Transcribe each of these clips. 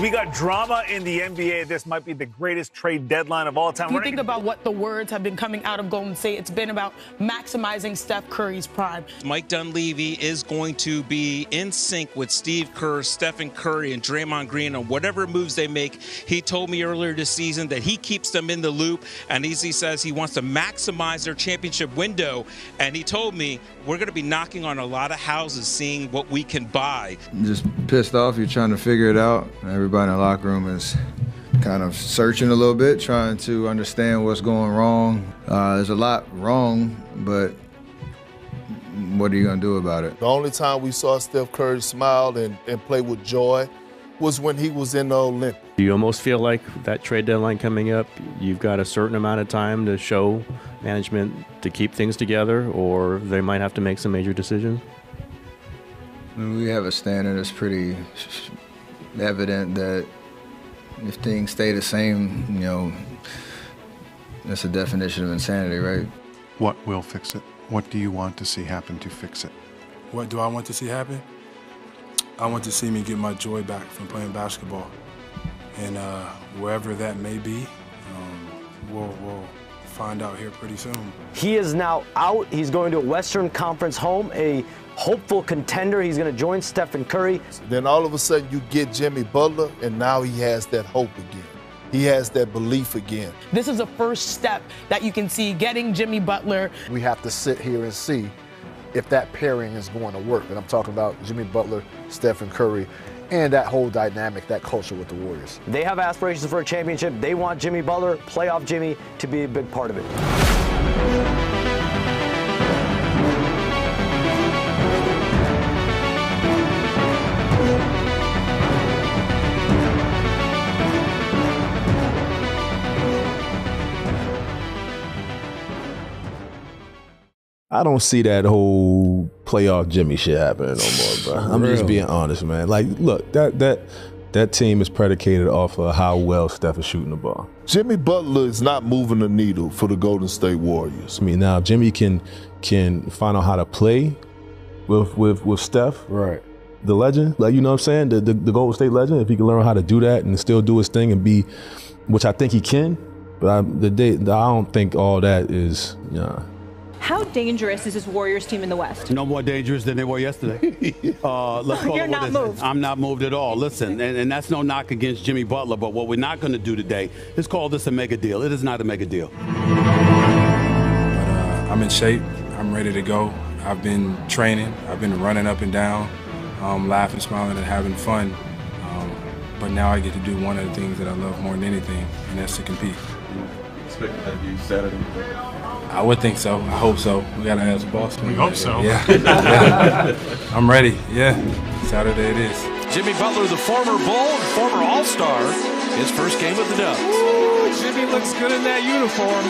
We got drama in the NBA. This might be the greatest trade deadline of all time. If you think about what the words have been coming out of Golden State, it's been about maximizing Steph Curry's prime. Mike Dunleavy is going to be in sync with Steve Kerr, Stephen Curry, and Draymond Green on whatever moves they make. He told me earlier this season that he keeps them in the loop, and he says he wants to maximize their championship window. And he told me we're going to be knocking on a lot of houses, seeing what we can buy. Just pissed off. You're trying to figure it out. Everybody in the locker room is kind of searching a little bit, trying to understand what's going wrong. There's a lot wrong, but what are you going to do about it? The only time we saw Steph Curry smile and play with joy was when he was in the Olympics. Do you almost feel like that trade deadline coming up, you've got a certain amount of time to show management to keep things together, or they might have to make some major decisions? I mean, we have a standard that's pretty evident that if things stay the same, you know, that's a definition of insanity, right? What will fix it? What do you want to see happen to fix it? What do I want to see happen? I want to see me get my joy back from playing basketball. And wherever that may be, we'll find out here pretty soon. He is now out. He's going to a Western Conference home, a hopeful contender. He's going to join Stephen Curry. Then all of a sudden you get Jimmy Butler, and now he has that hope again. He has that belief again. This is a first step that you can see, getting Jimmy Butler. We have to sit here and see if that pairing is going to work. And I'm talking about Jimmy Butler, Stephen Curry, and that whole dynamic, that culture with the Warriors. They have aspirations for a championship. They want Jimmy Butler, playoff Jimmy, to be a big part of it. I don't see that whole playoff Jimmy shit happening no more, bro. I'm just being honest, man. Like, look, that team is predicated off of how well Steph is shooting the ball. Jimmy Butler is not moving the needle for the Golden State Warriors. I mean, now Jimmy can find out how to play with Steph, right? The legend, like, you know what I'm saying, the Golden State legend. If he can learn how to do that and still do his thing and be, which I think he can, but I don't think all that is. How dangerous is this Warriors team in the West? No more dangerous than they were yesterday. Let's call You're it not what it is. moved. I'm not moved at all. Listen, and that's no knock against Jimmy Butler, but what we're not going to do today is call this a mega deal. It is not a mega deal. But I'm in shape. I'm ready to go. I've been training. I've been running up and down, laughing, smiling, and having fun. But now I get to do one of the things that I love more than anything, and that's to compete. Expecting that to be Saturday? I would think so. I hope so. We got to ask Boston. We hope so. Yeah. Yeah. I'm ready. Yeah. Saturday it is. Jimmy Butler, the former Bull, former All-Star, his first game with the Dubs. Ooh, Jimmy looks good in that uniform.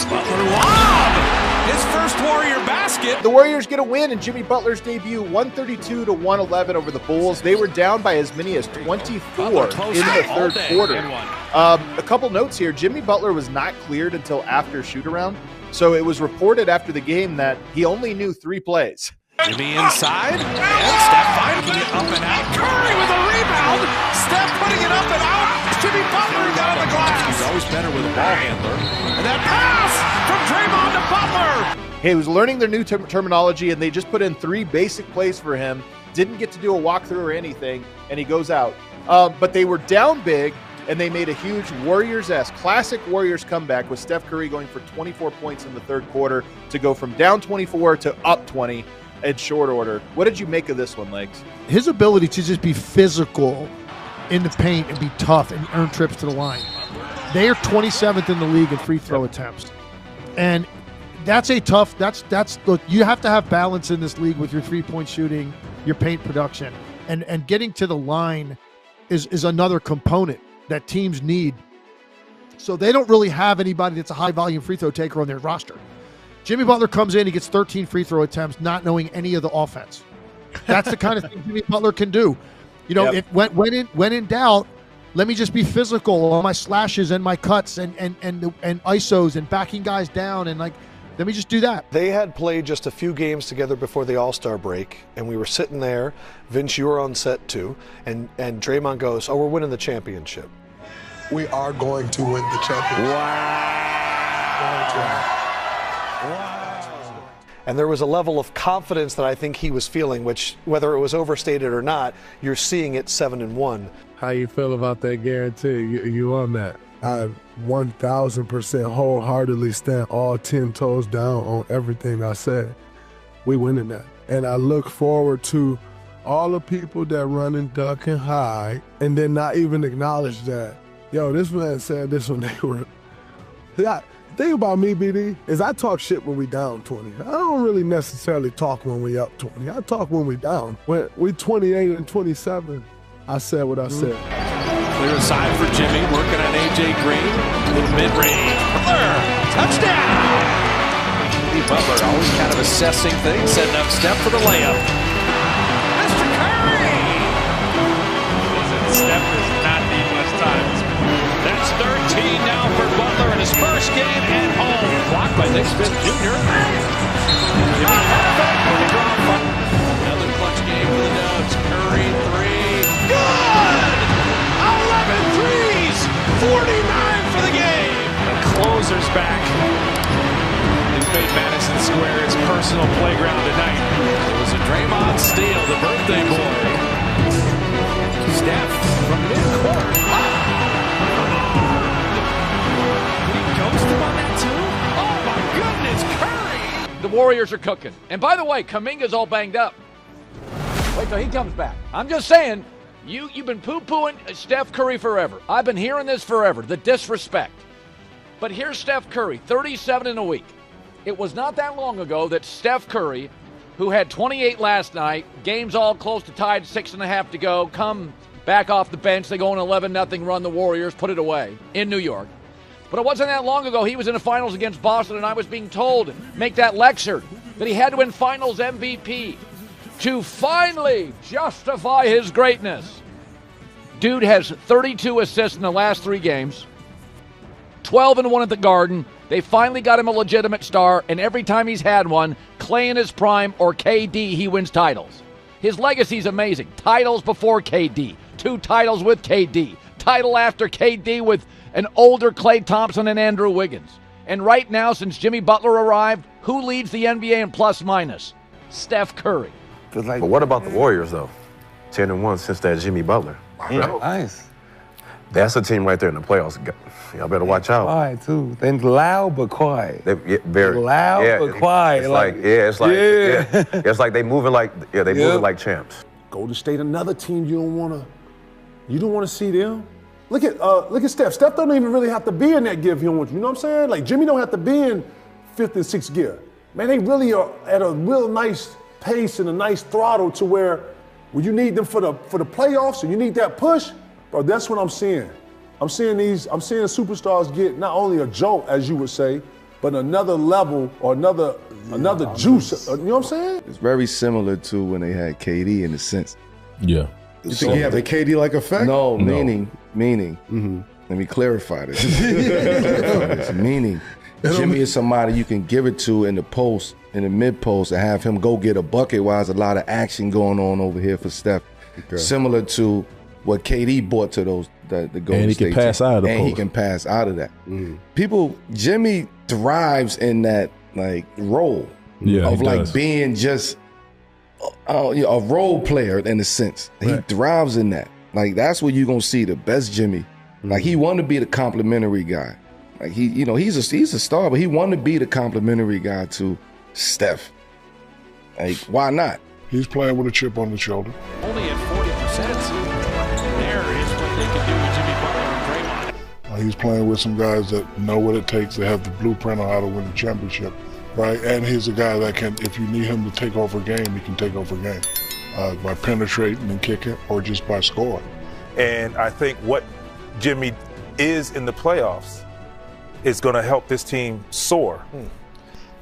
Butler lob! His first Warrior basket. The Warriors get a win in Jimmy Butler's debut, 132-111 over the Bulls. They were down by as many as 24 in the third quarter. A couple notes here. Jimmy Butler was not cleared until after shoot-around, so it was reported after the game that he only knew 3 plays. Jimmy inside, and Steph finding it up and out. Curry with a rebound. Steph putting it up and out. Jimmy Butler down the glass. He's always better with a ball handler. And that pass from Draymond to Butler. He was learning their new terminology, and they just put in 3 basic plays for him. Didn't get to do a walkthrough or anything, and he goes out. But they were down big, and they made a huge Warriors-esque, classic Warriors comeback with Steph Curry going for 24 points in the third quarter to go from down 24 to up 20 in short order. What did you make of this one, Legs? His ability to just be physical in the paint and be tough and earn trips to the line. They are 27th in the league in free throw attempts. And that's a tough, look, you have to have balance in this league with your three-point shooting, your paint production. And getting to the line is another component that teams need. So they don't really have anybody that's a high-volume free throw taker on their roster. Jimmy Butler comes in, he gets 13 free throw attempts, not knowing any of the offense. That's the kind of thing Jimmy Butler can do. You know, when in doubt, let me just be physical on my slashes and my cuts and ISOs and backing guys down and like Let me just do that. They had played just a few games together before the All-Star break, and we were sitting there. Vince, you were on set too, and Draymond goes, "Oh, we're winning the championship." We are going to win the championship. And there was a level of confidence that I think he was feeling, which, whether it was overstated or not, you're seeing it 7-1. How you feel about that guarantee? You on that? I 1,000% wholeheartedly stand all 10 toes down on everything I said. We winning that. And I look forward to all the people that run and duck and hide and then not even acknowledge that. Yo, this man said this when they were. The thing about me, BD, is I talk shit when we down 20. I don't really necessarily talk when we up 20. I talk when we down. When we 28 and 27, I said what I said. Clear aside for Jimmy, working on A.J. Green. Little mid-range. Butler, touchdown! Jimmy Butler always kind of assessing things, setting up Steph for the layup. Mr. Curry! Steph does not need much time. That's 13 now for Butler in his first game at home. Blocked by Nick Smith Jr. Another clutch game for the Dubs. Curry, three. Good! 11 threes! 49 for the game! The closer's back. He's made Madison Square his personal playground tonight. It was a Draymond steal, the birthday boy. Steph from midcourt. Did he ghost him on that too? Oh my goodness, Curry! The Warriors are cooking. And by the way, Kuminga's all banged up. Wait till he comes back. I'm just saying, you've been poo-pooing Steph Curry forever. I've been hearing this forever, the disrespect. But here's Steph Curry, 37 in a week. It was not that long ago that Steph Curry, who had 28 last night, games all close to tied, 6.5 to go, come back off the bench, they go on 11-0 run, the Warriors put it away in New York. But it wasn't that long ago he was in the finals against Boston, and I was being told, make that lecture, that he had to win finals MVP to finally justify his greatness. Dude has 32 assists in the last 3 games, 12-1 at the Garden. They finally got him a legitimate star, and every time he's had one, Clay in his prime or KD, he wins titles. His legacy's amazing. Titles before KD, 2 titles with KD, title after KD with an older Klay Thompson and Andrew Wiggins. And right now, since Jimmy Butler arrived, who leads the NBA in plus-minus? Steph Curry. But what about the Warriors, though? 10-1 since that Jimmy Butler. Nice. That's a team right there in the playoffs. Y'all better watch out. Quiet, too. Then loud but quiet. Very loud but quiet. It's like they moving like moving like champs. Golden State, another team you don't want to see them. Look at Steph. Steph don't even really have to be in that gear if he don't want you. You know what I'm saying? Like Jimmy don't have to be in 5th and 6th gear. Man, they really are at a real nice pace and a nice throttle to where when you need them for the playoffs and you need that push, bro, that's what I'm seeing. I'm seeing superstars get not only a jolt, as you would say, but another level or another juice. You know what I'm saying? It's very similar to when they had KD in a sense. Yeah. You think he had the KD like effect? No, meaning. Mm-hmm. Let me clarify this. It's meaning. Jimmy is somebody you can give it to in the post, in the mid post, and have him go get a bucket while there's a lot of action going on over here for Steph. Okay. Similar to what KD brought to the Golden State. And he can pass out of the post. And he can pass out of that. Jimmy thrives in that like role of like being just a role player in a sense. Right. He thrives in that. Like that's where you're gonna see the best Jimmy. Like he wanted to be the complimentary guy. Like he's a star, but he wanted to be the complimentary guy to Steph. Like why not? He's playing with a chip on his shoulder. Only at 40%. There is what they can do with Jimmy Butler and Draymond. He's playing with some guys that know what it takes to have the blueprint on how to win the championship, right? And he's a guy that can, if you need him to take over a game, he can take over a game by penetrating and kicking or just by scoring. And I think what Jimmy is in the playoffs is going to help this team soar.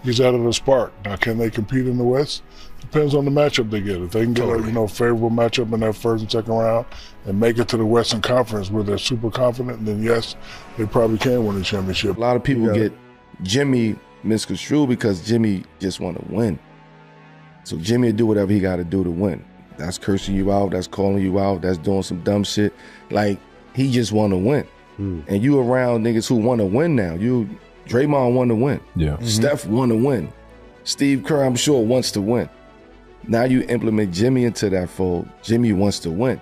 He's added a spark. Now, can they compete in the West? Depends on the matchup they get. If they can get a favorable matchup in that first and second round and make it to the Western Conference where they're super confident, then yes, they probably can win a championship. A lot of people get Jimmy misconstrued because Jimmy just want to win. So Jimmy will do whatever he got to do to win. That's cursing you out. That's calling you out. That's doing some dumb shit. Like, he just want to win. And you around niggas who want to win now. Draymond want to win. Yeah. Steph want to win. Steve Kerr, I'm sure, wants to win. Now you implement Jimmy into that fold. Jimmy wants to win.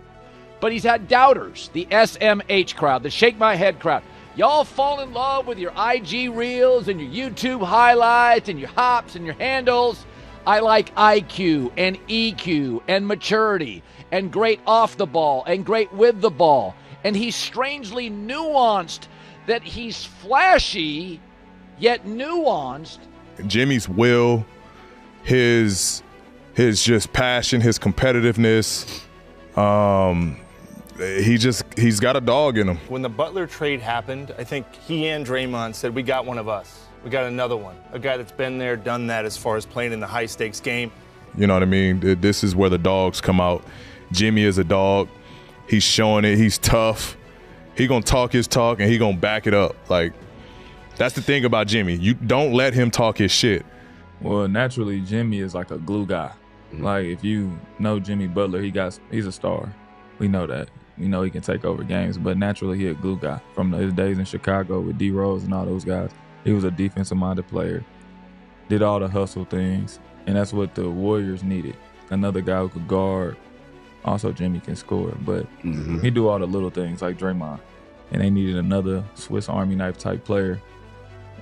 But he's had doubters, the SMH crowd, the Shake My Head crowd. Y'all fall in love with your IG reels and your YouTube highlights and your hops and your handles. I like IQ and EQ and maturity and great off the ball and great with the ball. And he's strangely nuanced, that he's flashy yet nuanced. Jimmy's will, his just passion, his competitiveness, he's got a dog in him. When the Butler trade happened, I think he and Draymond said, we got one of us. We got another one, a guy that's been there, done that as far as playing in the high-stakes game. You know what I mean? This is where the dogs come out. Jimmy is a dog. He's showing it. He's tough. He gonna talk his talk, and he gonna back it up. Like, that's the thing about Jimmy. You don't let him talk his shit. Well, naturally, Jimmy is like a glue guy. Like, if you know Jimmy Butler, he's a star. We know that. We know he can take over games, but naturally, he a glue guy. From his days in Chicago with D. Rose and all those guys, he was a defensive-minded player, did all the hustle things, and that's what the Warriors needed. Another guy who could guard. Also, Jimmy can score, but he do all the little things like Draymond. And they needed another Swiss Army knife type player.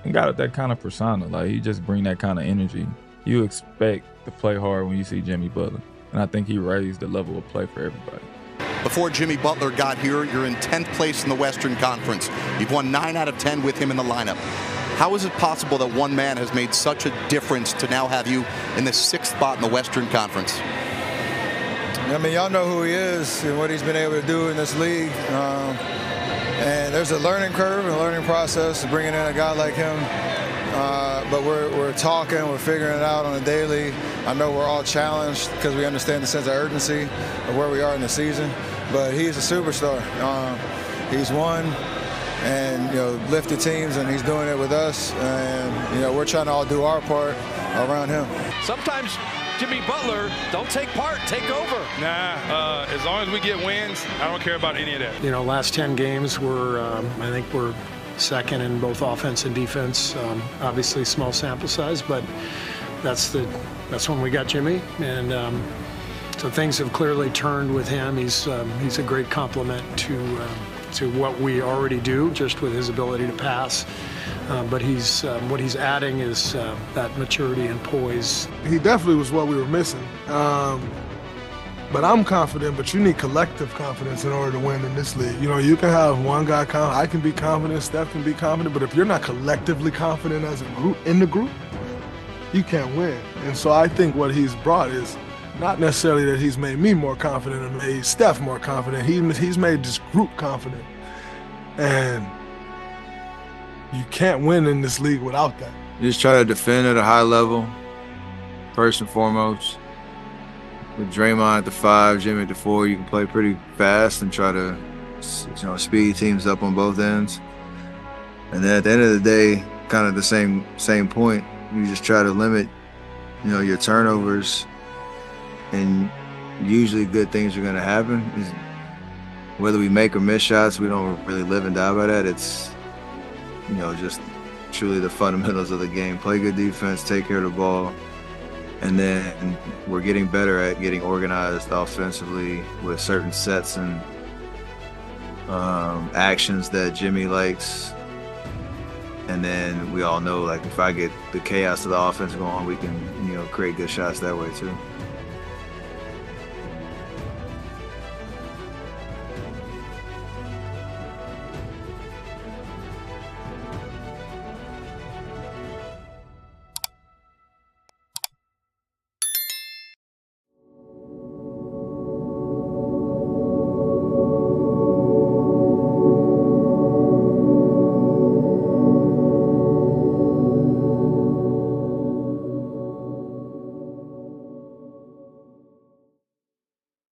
And got that kind of persona. Like, he just bring that kind of energy. You expect to play hard when you see Jimmy Butler. And I think he raised the level of play for everybody. Before Jimmy Butler got here, you're in 10th place in the Western Conference. You've won 9 out of 10 with him in the lineup. How is it possible that one man has made such a difference to now have you in the 6th spot in the Western Conference? I mean, y'all know who he is and what he's been able to do in this league. And there's a learning curve and a learning process of bringing in a guy like him. But we're talking, we're figuring it out on a daily. I know we're all challenged because we understand the sense of urgency of where we are in the season. But he's a superstar. He's won and, lifted teams, and he's doing it with us. And, we're trying to all do our part around him. Sometimes Jimmy Butler, don't take part, take over. Nah, as long as we get wins, I don't care about any of that. Last 10 games, I think we're second in both offense and defense. Obviously, small sample size, but that's when we got Jimmy, and so things have clearly turned with him. He's a great complement to what we already do, just with his ability to pass. But what he's adding is that maturity and poise. He definitely was what we were missing. But I'm confident, but you need collective confidence in order to win in this league. You can have one guy confident. I can be confident, Steph can be confident, but if you're not collectively confident as a group, in the group, you can't win. And so I think what he's brought is not necessarily that he's made me more confident or made Steph more confident. He's made this group confident. And you can't win in this league without that. You just try to defend at a high level, first and foremost. With Draymond at the 5, Jimmy at the 4, you can play pretty fast and try to, speed teams up on both ends. And then at the end of the day, kind of the same point, you just try to limit, your turnovers, and usually good things are going to happen. Whether we make or miss shots, we don't really live and die by that. It's, just truly the fundamentals of the game. Play good defense, take care of the ball. And then we're getting better at getting organized offensively with certain sets and actions that Jimmy likes. And then we all know, if I get the chaos of the offense going, we can, create good shots that way too.